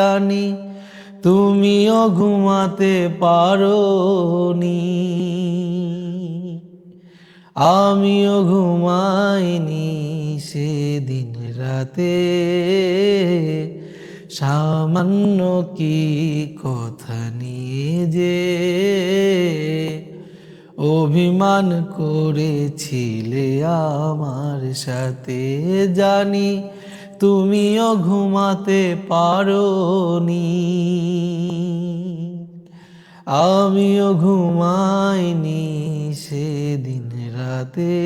জানি তুমিও ঘুমাতে পারোনি, আমিও ঘুমাইনি সেদিন রাতে। সামান্য কি কথা নিয়ে যে অভিমান করেছিলে আমার সাথে, জানি তুমিও ঘুমাতে পারোনি, আমিও ঘুমাইনি সেদিন রাতে।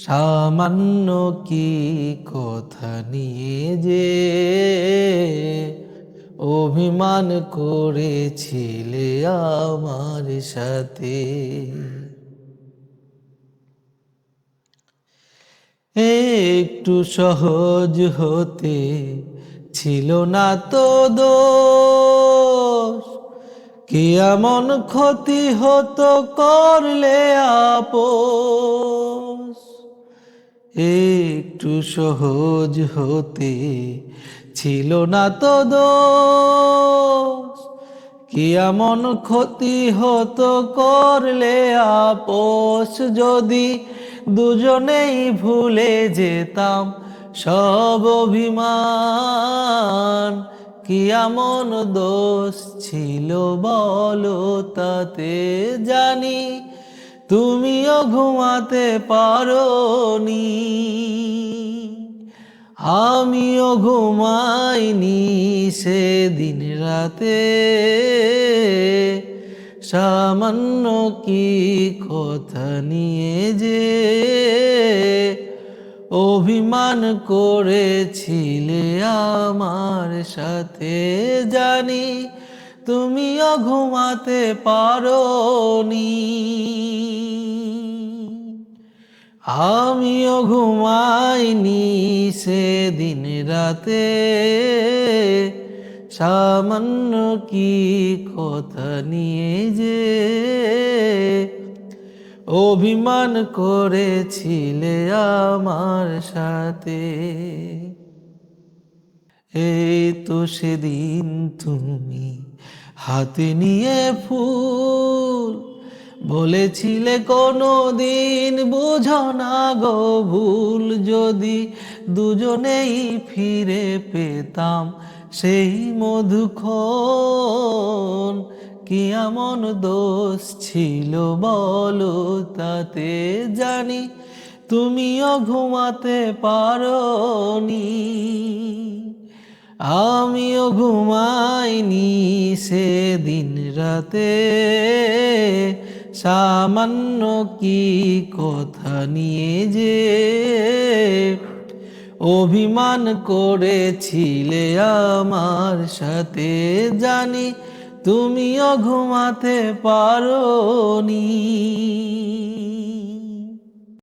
সামান্য কি কথা নিয়ে যে অভিমান করেছিলে আমার সাথে। একটু সহজ হতে ছিল না তো দোষ, কি এমন ক্ষতি হতো করলে আপোস। একটু সহজ হতে ছিল না তো দোষ, কি এমন ক্ষতি হতো করলে আপোস। যদি দুজনেই ভুলে যেতাম সব অভিমান, কি এমন দোষ ছিল বলো তাতে। জানি তুমিও ঘুমাতে পারোনি, আমিও ঘুমাইনি সেদিন রাতে। সামান্য কি কথা নিয়ে যে অভিমান করেছিলে আমার সাথে, জানি তুমিও ঘুমাতে পারোনি, আমিও ঘুমাইনি সেদিন রাতে। সামান্য কি কথা নিয়ে যে অভিমান করেছিলে আমার সাথে। এই তো সেদিন তুমি হাতে নিয়ে ফুল, বলেছিলে কোনো দিন বুঝো না গো ভুল। যদি দুজনেই ফিরে পেতাম সেই মধুক্ষণ, কি এমন দোষ ছিল বলো তাতে। জানি তুমিও ঘুমাতে পারোনি, আমিও ঘুমাইনি সেদিন রাতে। সামান্য কি কথা নিয়ে যে অভিমান করেছিলে আমার সাথে, জানি তুমিও ঘুমাতে পারোনি।